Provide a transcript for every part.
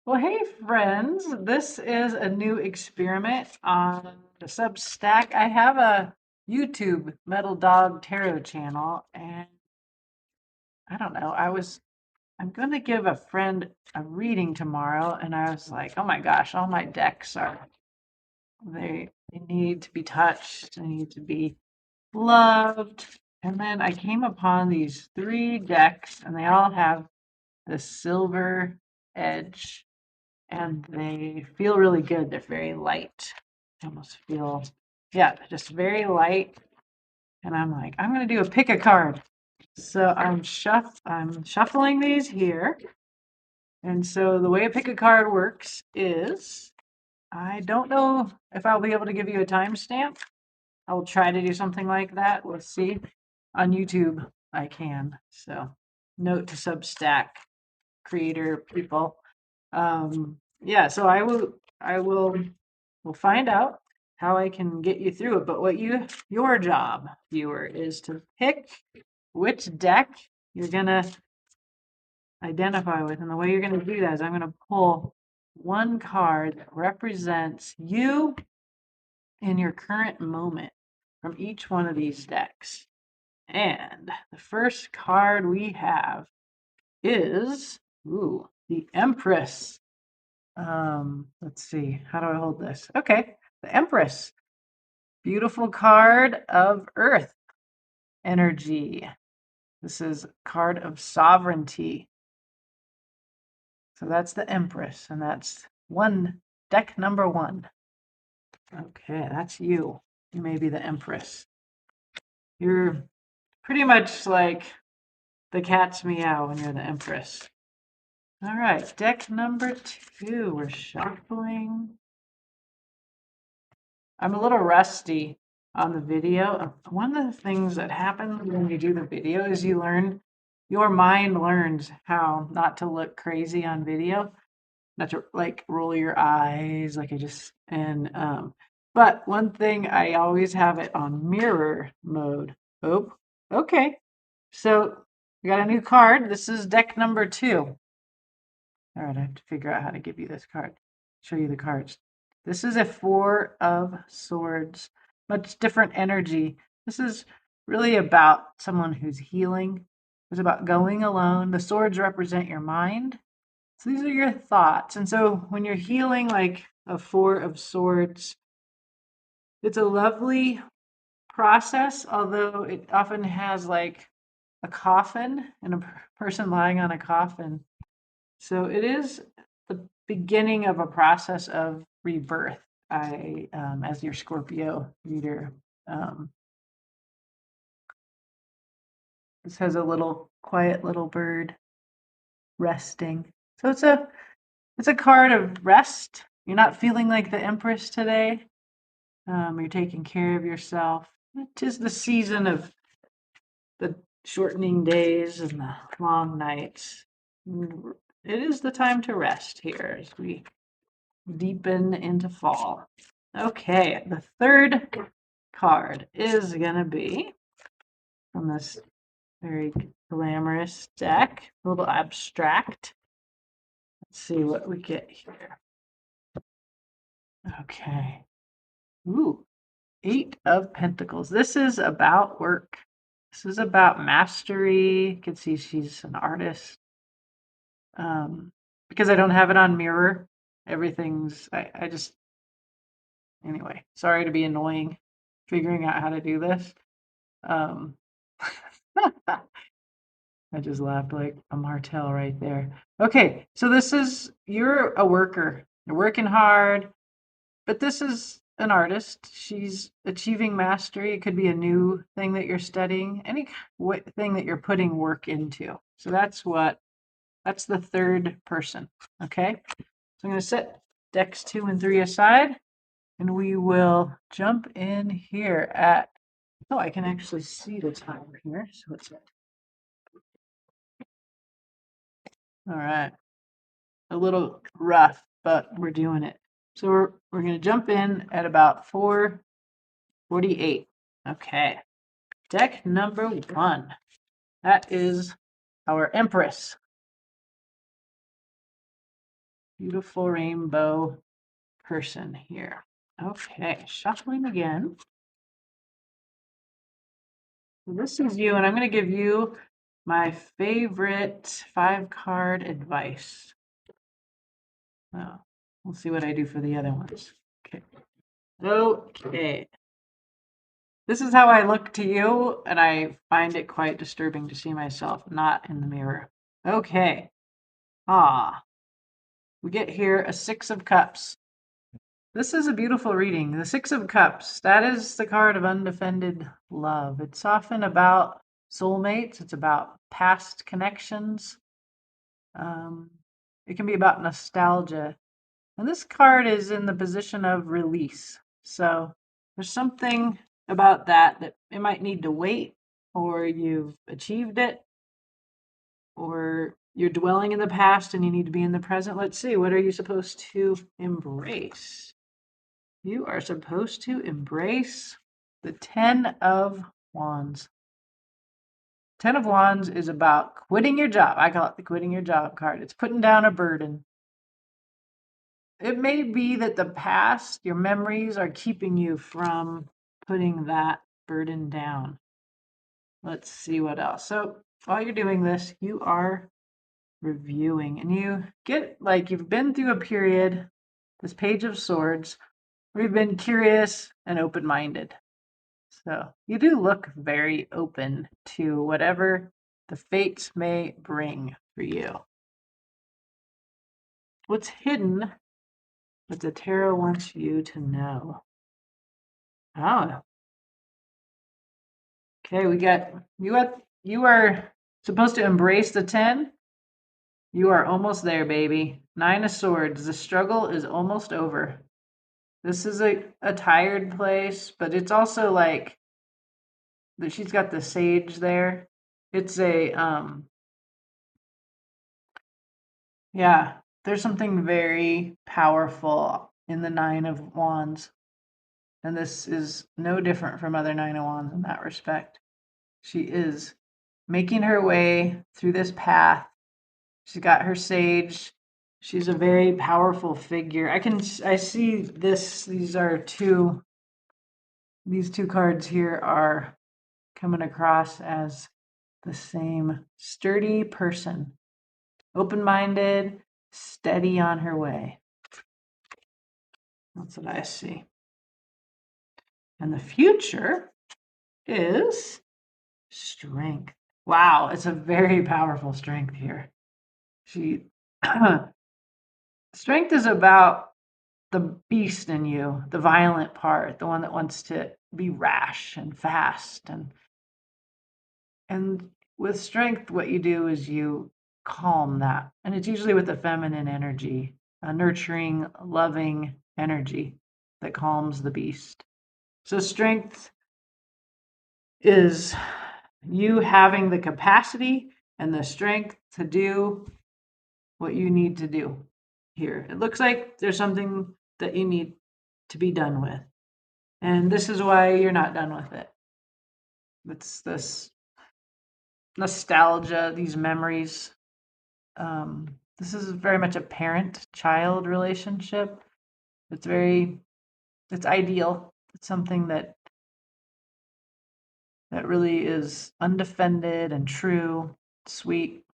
Well, hey, friends. This is a new experiment on the Substack. I have a YouTube Metal Dog Tarot channel, and I don't know. I'm going to give a friend a reading tomorrow, and I was like, oh my gosh, all my decks they need to be touched, they need to be loved. And then I came upon these three decks, and they all have the silver edge and they feel really good. They're very light. I almost feel, yeah, just very light. And I'm like, I'm gonna do a pick a card. So I'm shuffling these here. And so the way a pick a card works is I don't know if I'll be able to give you a timestamp. I will try to do something like that. We'll see. On YouTube, I can. So note to Substack creator people. Yeah, so I will we'll find out how I can get you through it. But your job, viewer, is to pick which deck you're gonna identify with. And the way you're gonna do that is I'm gonna pull one card that represents you in your current moment from each one of these decks. And the first card we have is the Empress. Let's see. How do I hold this? Okay, the Empress. Beautiful card of Earth energy. This is card of sovereignty. So that's the Empress, and that's deck number one. Okay, that's you. You may be the Empress. You're pretty much like the cat's meow when you're the Empress. All right, deck number two. We're shuffling. I'm a little rusty on the video. One of the things that happens when you do the video is your mind learns how not to look crazy on video, not to like roll your eyes like I just and but one thing I always have it on mirror mode. Oh, okay. So we got a new card. This is deck number two. All right, I have to figure out how to give you this card. Show you the cards. This is a Four of Swords. Much different energy. This is really about someone who's healing. It's about going alone. The swords represent your mind. So these are your thoughts. And so when you're healing like a Four of Swords, it's a lovely process, although it often has like a coffin and a person lying on a coffin. So it is the beginning of a process of rebirth. As your Scorpio reader, um, this has a little quiet little bird resting. So it's a card of rest. You're not feeling like the Empress today. You're taking care of yourself. It is the season of the shortening days and the long nights. It is the time to rest here as we deepen into fall. Okay, the third card is going to be from this very glamorous deck, a little abstract. Let's see what we get here. Okay. Ooh, Eight of Pentacles. This is about work. This is about mastery. You can see she's an artist. Because I don't have it on mirror, I just, anyway, sorry to be annoying figuring out how to do this. Um, I just laughed like a martell right there. Okay, so you're a worker. You're working hard, but this is an artist. She's achieving mastery. It could be a new thing that you're studying, any thing that you're putting work into. So that's the third person. Okay, so I'm going to set decks two and three aside, and we will jump in here at. Oh, I can actually see the timer here. So it's all right. A little rough, but we're doing it. So we're going to jump in at about 4:48. Okay. Deck number one. That is our Empress. beautiful rainbow person here. Okay, shuffling again. So this is you, and I'm going to give you my favorite 5-card advice. Oh, we'll see what I do for the other ones. Okay. Okay. This is how I look to you, and I find it quite disturbing to see myself not in the mirror. Okay. Ah, we get here a 6 of Cups. This is a beautiful reading. The 6 of Cups, that is the card of undefended love. It's often about soulmates, it's about past connections. It can be about nostalgia. And this card is in the position of release. So there's something about that it might need to wait, or you've achieved it, or you're dwelling in the past and you need to be in the present. Let's see, what are you supposed to embrace? You are supposed to embrace the 10 of Wands. 10 of Wands is about quitting your job. I call it the quitting your job card. It's putting down a burden. It may be that the past, your memories, are keeping you from putting that burden down. Let's see what else. So while you're doing this, you are reviewing, and you get like you've been through a period, this Page of Swords, where you've been curious and open-minded. So you do look very open to whatever the fates may bring for you. What's hidden that the tarot wants you to know? Oh, okay, we got you are supposed to embrace the 10. You are almost there, baby. 9 of Swords. The struggle is almost over. This is a tired place, but it's also like that she's got the sage there. It's a yeah, there's something very powerful in the 9 of Wands. And this is no different from other 9 of Wands in that respect. She is making her way through this path. She's got her sage. She's a very powerful figure. I see this, these two cards here are coming across as the same sturdy person, open-minded, steady on her way. That's what I see. And the future is strength. Wow, it's a very powerful strength here. She strength is about the beast in you, the violent part, the one that wants to be rash and fast, and with strength what you do is you calm that. And it's usually with the feminine energy, a nurturing, loving energy that calms the beast. So strength is you having the capacity and the strength to do what you need to do here. It looks like there's something that you need to be done with. And this is why you're not done with it. It's this nostalgia, these memories. This is very much a parent-child relationship. It's ideal. It's something that really is undefended and true, sweet.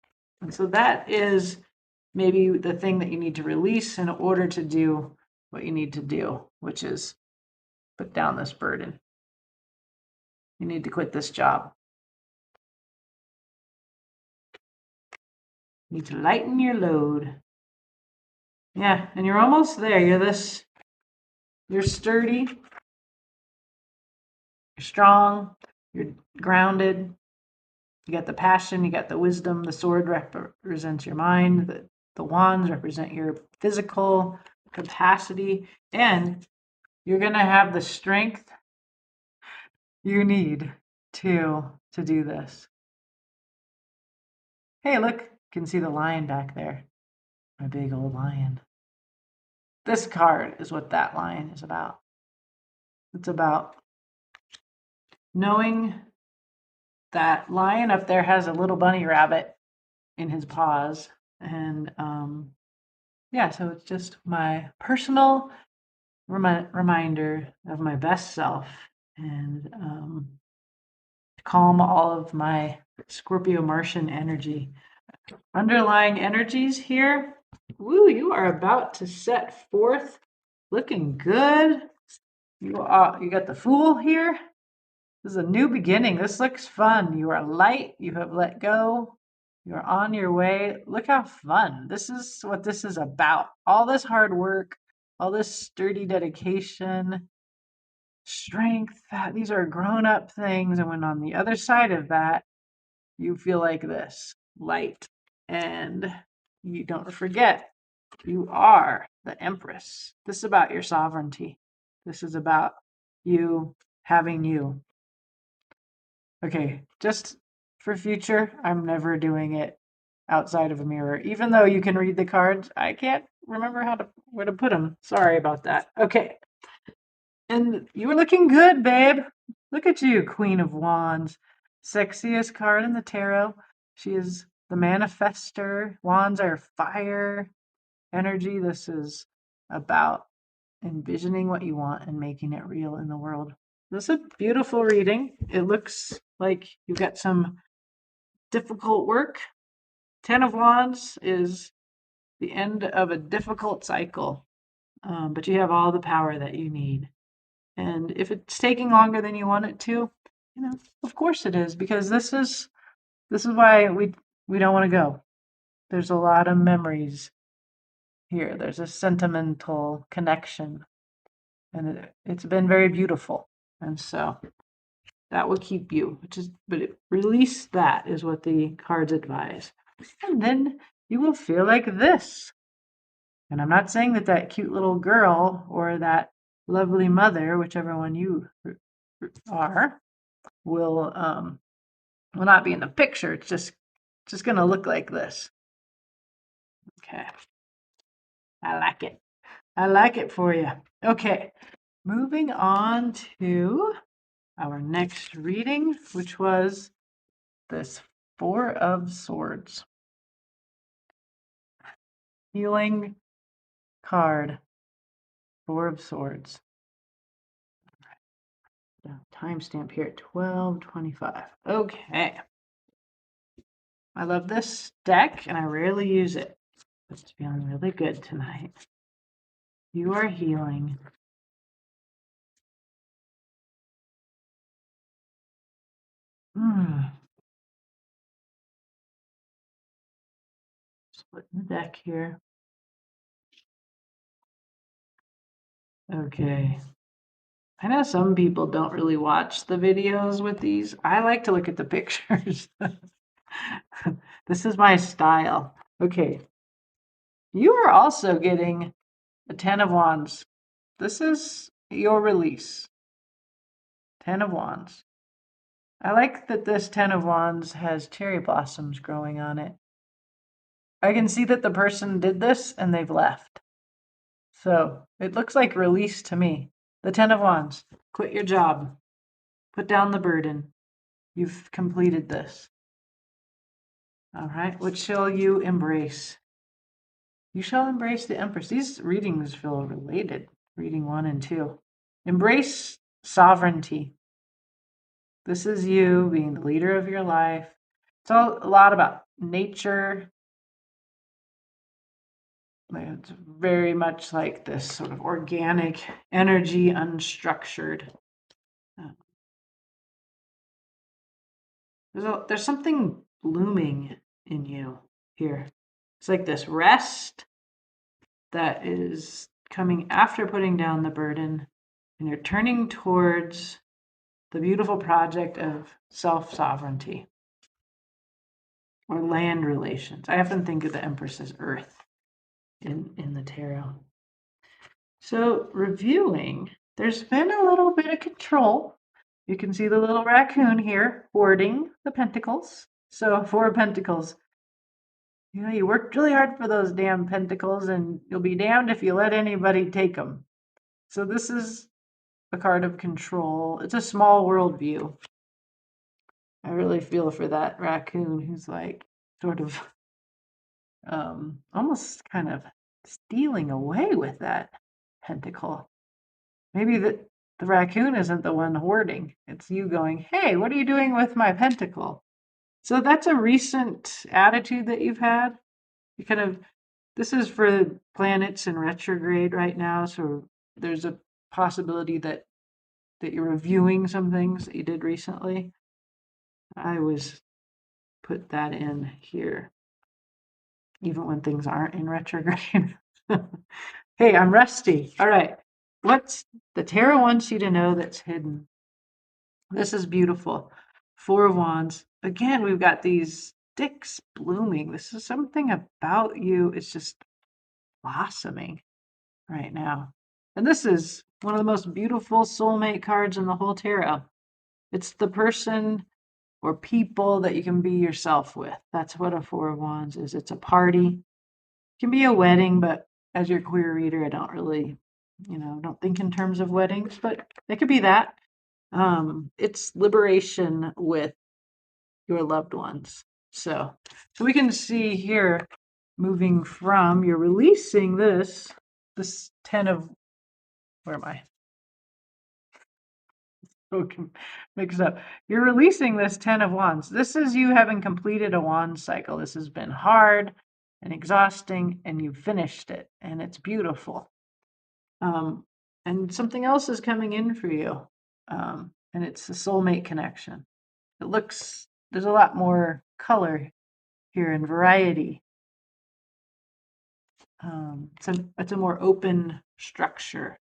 And so that is maybe the thing that you need to release in order to do what you need to do, which is put down this burden. You need to quit this job. You need to lighten your load. Yeah, and you're almost there. You're sturdy, you're strong, you're grounded. You got the passion, you got the wisdom. The sword represents your mind. The wands represent your physical capacity, and you're gonna have the strength you need to do this. Hey, look, you can see the lion back there. My big old lion. This card is what that lion is about. It's about knowing that lion up there has a little bunny rabbit in his paws, and yeah, so it's just my personal reminder of my best self and calm all of my Scorpio Martian energy. Underlying energies here. Woo, you are about to set forth looking good. You got the Fool here. This is a new beginning. This looks fun. You are light. You have let go. You're on your way. Look how fun. This is what this is about. All this hard work, all this sturdy dedication, strength. These are grown up things. And when on the other side of that, you feel like this light. And you don't forget, you are the Empress. This is about your sovereignty. This is about you having you. Okay, just for future, I'm never doing it outside of a mirror. Even though you can read the cards, I can't remember where to put them. Sorry about that. Okay. And you were looking good, babe. Look at you, Queen of Wands. Sexiest card in the tarot. She is the manifester. Wands are fire energy. This is about envisioning what you want and making it real in the world. This is a beautiful reading. It looks like you got some difficult work. Ten of Wands is the end of a difficult cycle, but you have all the power that you need. And if it's taking longer than you want it to, of course it is, because this is why we don't want to go. There's a lot of memories here. There's a sentimental connection, and it's been very beautiful. And so that will keep you, release that is what the cards advise. And then you will feel like this. And I'm not saying that that cute little girl or that lovely mother, whichever one you are, will not be in the picture. It's just gonna look like this. Okay. I like it. I like it for you. Okay. Moving on to our next reading, which was this Four of Swords. Healing card. Four of Swords. Timestamp here at 12:25. Okay. I love this deck and I rarely use it. It's feeling really good tonight. You are healing. Splitting the deck here. Okay. I know some people don't really watch the videos with these. I like to look at the pictures. This is my style. Okay. You are also getting a Ten of Wands. This is your release. Ten of Wands. I like that this Ten of Wands has cherry blossoms growing on it. I can see that the person did this and they've left. So it looks like release to me. The Ten of Wands. Quit your job. Put down the burden. You've completed this. All right. What shall you embrace? You shall embrace the Empress. These readings feel related. Reading 1 and 2. Embrace sovereignty. This is you being the leader of your life. It's all a lot about nature. It's very much like this sort of organic energy, unstructured. There's something blooming in you here. It's like this rest that is coming after putting down the burden, and you're turning towards the beautiful project of self-sovereignty or land relations. I often think of the Empress as earth in the tarot. So reviewing, there's been a little bit of control. You can see the little raccoon here hoarding the pentacles. So 4 pentacles. You worked really hard for those damn pentacles, and you'll be damned if you let anybody take them. So this is a card of control. It's a small world view. I really feel for that raccoon who's like sort of almost kind of stealing away with that pentacle. Maybe the raccoon isn't the one hoarding. It's you going, hey, what are you doing with my pentacle? So that's a recent attitude that you've had. You kind of, this is for planets in retrograde right now. So there's a possibility that you're reviewing some things that you did recently. I was put that in here, even when things aren't in retrograde. Hey, I'm rusty. All right. What's the tarot wants you to know that's hidden? This is beautiful. Four of Wands. Again, we've got these sticks blooming. This is something about you. It's just blossoming right now. And this is one of the most beautiful soulmate cards in the whole tarot. It's the person or people that you can be yourself with. That's what a Four of Wands is. It's a party. It can be a wedding, but as your queer reader, I don't really, don't think in terms of weddings, but it could be that. It's liberation with your loved ones. So we can see here, moving from, you're releasing this 10 of, where am I? Okay, mixed up. You're releasing this 10 of Wands. This is you having completed a wand cycle. This has been hard and exhausting, and you finished it, and it's beautiful. And something else is coming in for you, and it's a soulmate connection. There's a lot more color here and variety. It's a more open structure.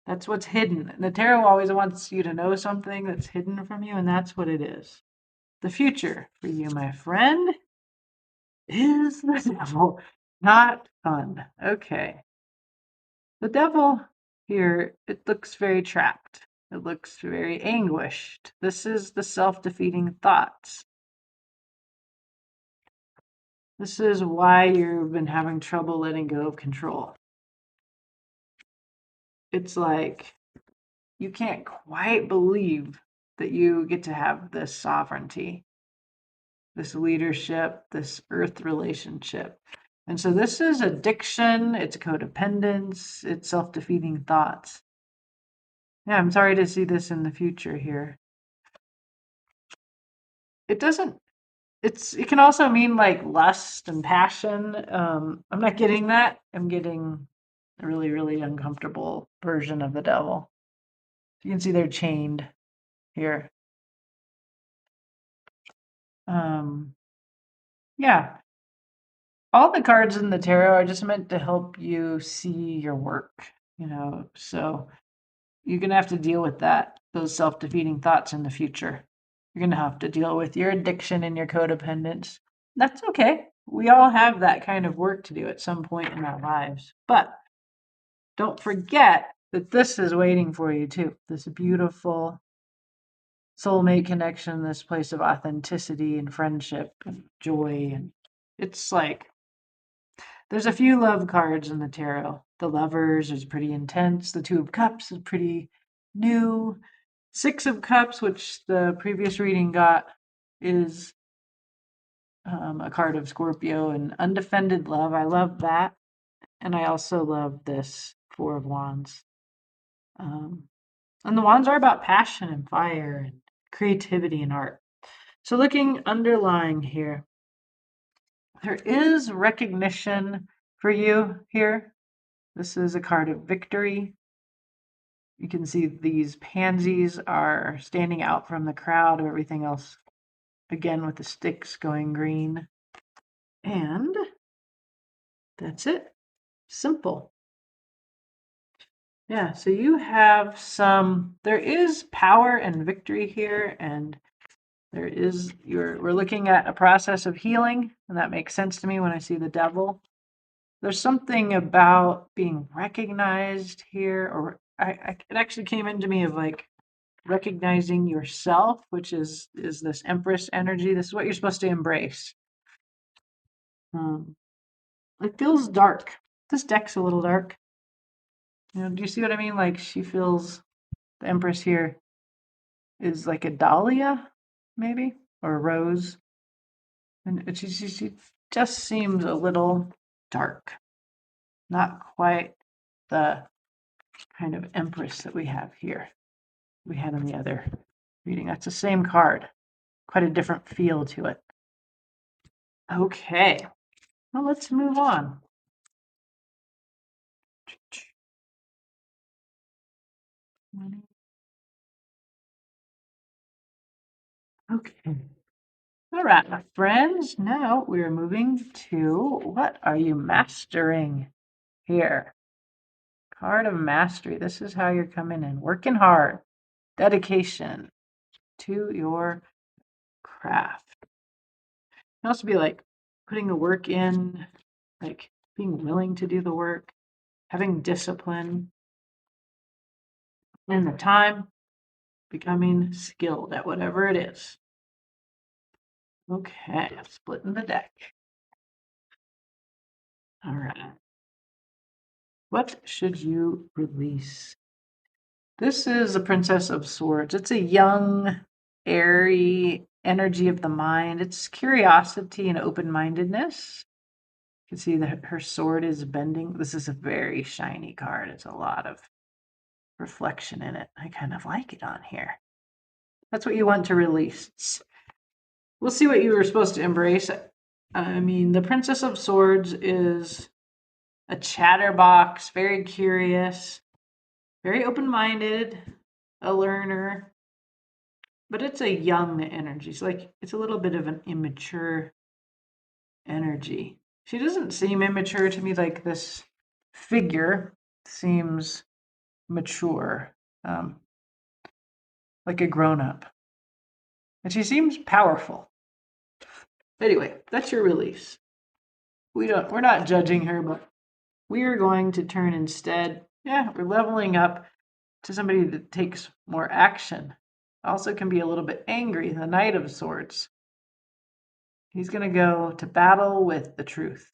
That's what's hidden. The tarot always wants you to know something that's hidden from you, and that's what it is. The future for you, my friend, is the devil. Not fun. Okay. The devil here, it looks very trapped. It looks very anguished. This is the self-defeating thoughts. This is why you've been having trouble letting go of control. It's like you can't quite believe that you get to have this sovereignty, this leadership, this earth relationship. And so this is addiction, it's codependence, it's self-defeating thoughts. Yeah, I'm sorry to see this in the future here. It doesn't, it can also mean like lust and passion. I'm not getting that. I'm getting a really, really uncomfortable version of the devil. You can see they're chained here. Yeah, all the cards in the tarot are just meant to help you see your work, so you're going to have to deal with those self-defeating thoughts in the future. You're going to have to deal with your addiction and your codependence. That's okay. We all have that kind of work to do at some point in our lives. But don't forget that this is waiting for you too. This beautiful soulmate connection, this place of authenticity and friendship and joy. And it's like, there's a few love cards in the tarot. The Lovers is pretty intense. The Two of Cups is pretty new. Six of Cups, which the previous reading got, is a card of Scorpio and undefended love. I love that. And I also love this Four of Wands. And the wands are about passion and fire and creativity and art. So looking underlying here, there is recognition for you here. This is a card of victory. You can see these pansies are standing out from the crowd of everything else, again with the sticks going green. And that's it. Simple. Yeah, so you have there is power and victory here, and we're looking at a process of healing, and that makes sense to me when I see the devil. There's something about being recognized here, or it actually came into me of like recognizing yourself, which is this Empress energy. This is what you're supposed to embrace. It feels dark. This deck's a little dark. Do you see what I mean? Like the Empress here is like a dahlia, maybe, or a rose. And she just seems a little dark. Not quite the kind of Empress that we have here. We had in the other reading. That's the same card. Quite a different feel to it. Okay. Well, let's move on. Okay. All right, my friends. Now we're moving to what are you mastering here? Card of mastery. This is how you're coming in. Working hard. Dedication to your craft. It can also be like putting the work in, like being willing to do the work, having discipline, and the time, becoming skilled at whatever it is. Okay, I'm splitting the deck. All right. What should you release? This is the Princess of Swords. It's a young, airy energy of the mind. It's curiosity and open-mindedness. You can see that her sword is bending. This is a very shiny card. It's a lot of reflection in it. I kind of like it on here. That's what you want to release. We'll see what you were supposed to embrace. I mean, the Princess of Swords is a chatterbox, very curious, very open-minded, a learner, but it's a young energy. So like it's a little bit of an immature energy. She doesn't seem immature to me. Like this figure seems mature, like a grown-up, and she seems powerful. Anyway, that's your release. We're not judging her, but we are going to turn instead. Yeah, we're leveling up to somebody that takes more action. Also can be a little bit angry, the Knight of Swords. He's going to go to battle with the truth.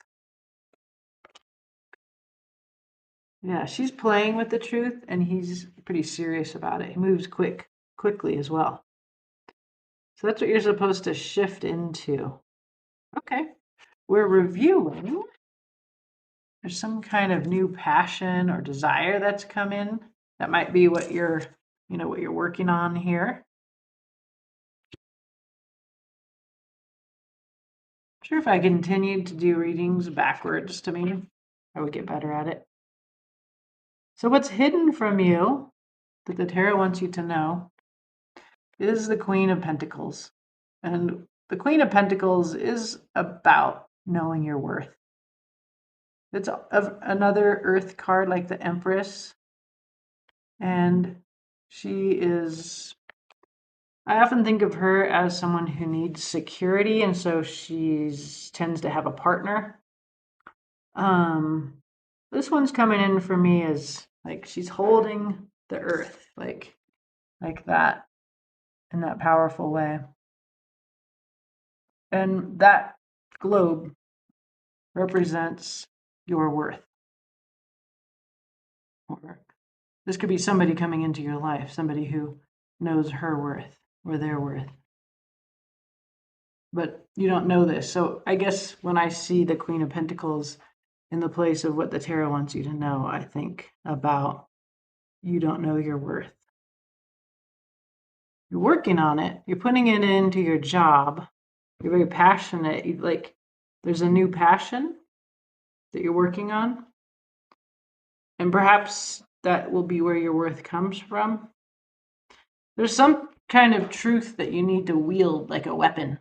Yeah, she's playing with the truth and he's pretty serious about it. He moves quickly as well. So that's what you're supposed to shift into. Okay. We're reviewing. There's some kind of new passion or desire that's come in. That might be what what you're working on here. Sure, if I continued to do readings backwards to me, I would get better at it. So what's hidden from you that the tarot wants you to know is the Queen of Pentacles. And the Queen of Pentacles is about knowing your worth. It's another earth card like the Empress. And she is, I often think of her as someone who needs security. And so she tends to have a partner. This one's coming in for me as like she's holding the earth like that in that powerful way. And that globe represents your worth. Or this could be somebody coming into your life, somebody who knows her worth or their worth. But you don't know this. So I guess when I see the Queen of Pentacles in the place of what the tarot wants you to know, I think about you don't know your worth. You're working on it. You're putting it into your job. You're very passionate. There's a new passion that you're working on. And perhaps that will be where your worth comes from. There's some kind of truth that you need to wield like a weapon.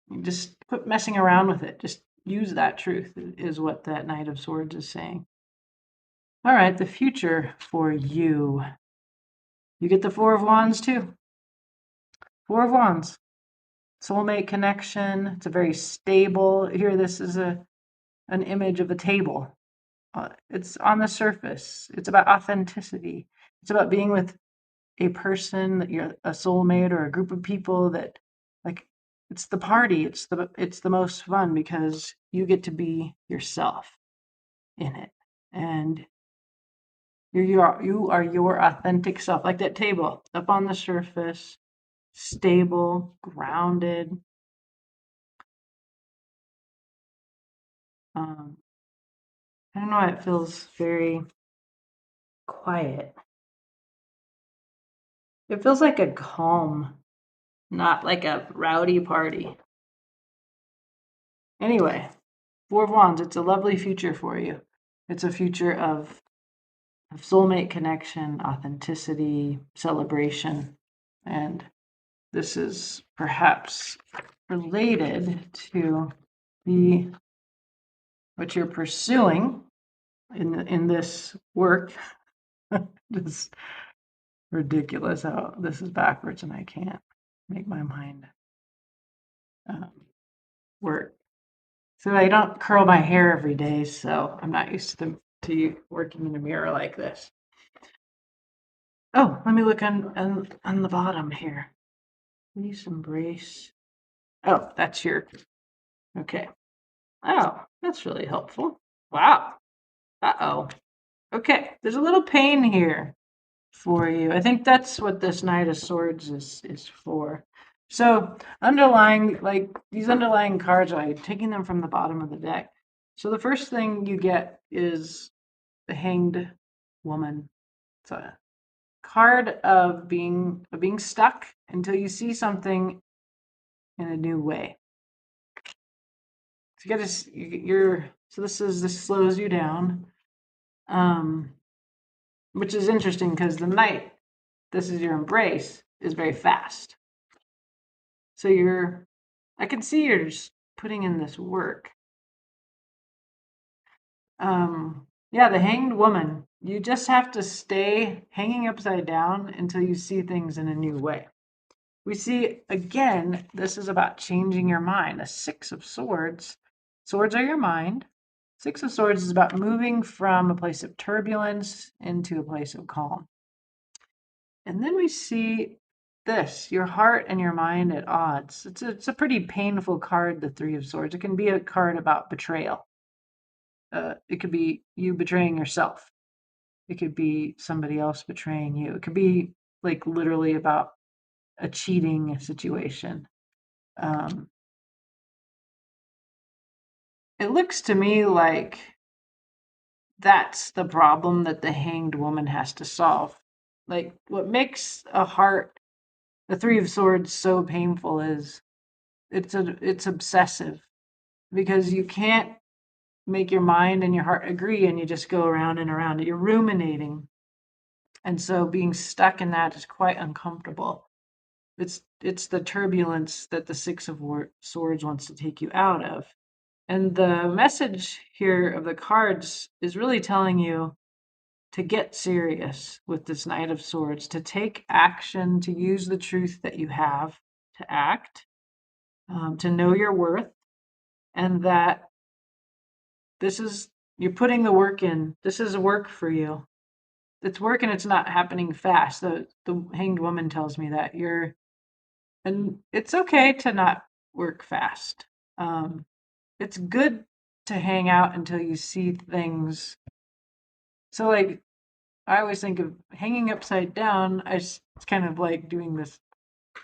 You just quit messing around with it. Just use that truth, is what that Knight of Swords is saying. All right, the future for you. You get the Four of Wands too. Four of Wands. Soulmate connection. It's a very stable. Here, this is an image of a table. It's on the surface. It's about authenticity. It's about being with a person that you're a soulmate or a group of people that like it's the party. It's the most fun because you get to be yourself in it. And you are your authentic self, like that table up on the surface, stable, grounded. I don't know, it feels very quiet. It feels like a calm, not like a rowdy party. Anyway, Four of Wands, it's a lovely future for you. It's a future of soulmate connection, authenticity, celebration, and this is perhaps related to the what you're pursuing in this work. It's ridiculous how this is backwards and I can't make my mind um, work. So I don't curl my hair every day, so I'm not used to working in a mirror like this. Oh, let me look on the bottom here. Please embrace. Oh, that's your okay. Oh, that's really helpful. Wow. Uh-oh. Okay, there's a little pain here for you. I think that's what this Knight of Swords is for. So underlying, like these underlying cards, I'm taking them from the bottom of the deck. So the first thing you get is the Hanged Woman. It's a card of being stuck until you see something in a new way. So you gotta you're so this slows you down. Um, which is interesting because the Knight, this is your embrace, is very fast. So I can see you're just putting in this work. Yeah, the Hanged Woman, you just have to stay hanging upside down until you see things in a new way. We see again, this is about changing your mind. The Six of Swords, swords are your mind. Six of Swords is about moving from a place of turbulence into a place of calm. And then we see this, your heart and your mind at odds. It's a pretty painful card, the Three of Swords. It can be a card about betrayal. It could be you betraying yourself. It could be somebody else betraying you. It could be like literally about a cheating situation. Um, it looks to me like that's the problem that the Hanged Woman has to solve. Like what makes the Three of Swords so painful is it's obsessive because you can't make your mind and your heart agree and you just go around and around it. You're ruminating. And so being stuck in that is quite uncomfortable. It's the turbulence that the Swords wants to take you out of. And the message here of the cards is really telling you to get serious with this Knight of Swords, to take action, to use the truth that you have to act, to know your worth, and that you're putting the work in. This is work for you. It's work and it's not happening fast. The Hanged Woman tells me that and it's okay to not work fast. Um, it's good to hang out until you see things. So like I always think of hanging upside down. It's kind of like doing this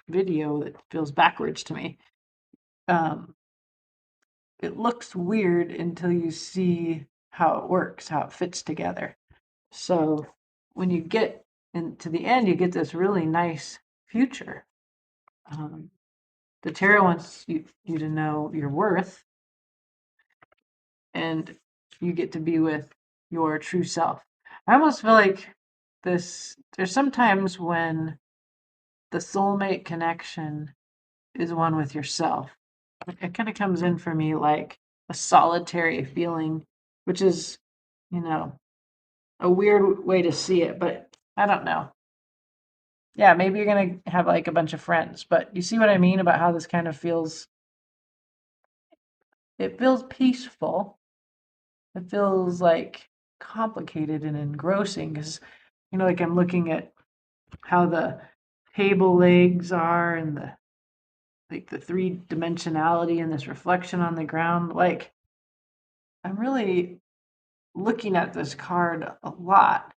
video that feels backwards to me. Um, it looks weird until you see how it works, how it fits together. So when you get into the end, you get this really nice future. Um, the tarot wants you to know your worth, and you get to be with your true self. I almost feel like there's sometimes when the soulmate connection is one with yourself. It kind of comes in for me like a solitary feeling, which is, you know, a weird way to see it, but I don't know. Yeah, maybe you're gonna have like a bunch of friends, but you see what I mean about how this kind of it feels peaceful. It feels like complicated and engrossing because, like I'm looking at how the table legs are and the three dimensionality and this reflection on the ground. Like I'm really looking at this card a lot.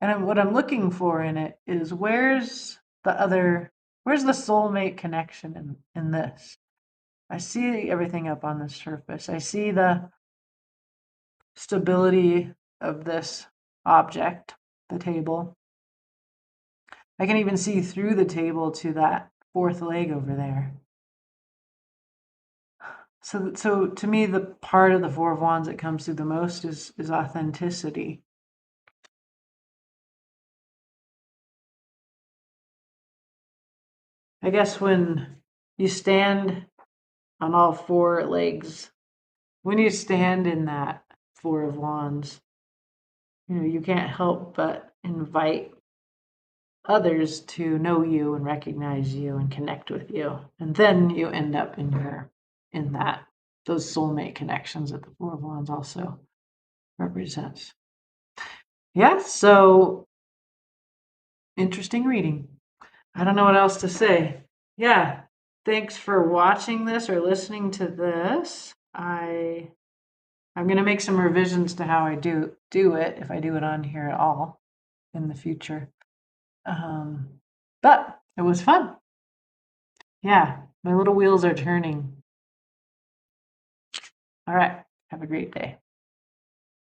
And what I'm looking for in it is where's the soulmate connection in this? I see everything up on the surface. I see the stability of this object, the table. I can even see through the table to that fourth leg over there. So to me, the part of the Four of Wands that comes through the most is authenticity. I guess when you stand on all four legs, when you stand in that Four of Wands, you can't help but invite others to know you and recognize you and connect with you. And then you end up in that those soulmate connections that the Four of Wands also represents. Yeah, so interesting reading. I don't know what else to say. Yeah, thanks for watching this or listening to this. I'm going to make some revisions to how I do it, if I do it on here at all in the future. But it was fun. Yeah, my little wheels are turning. All right, have a great day.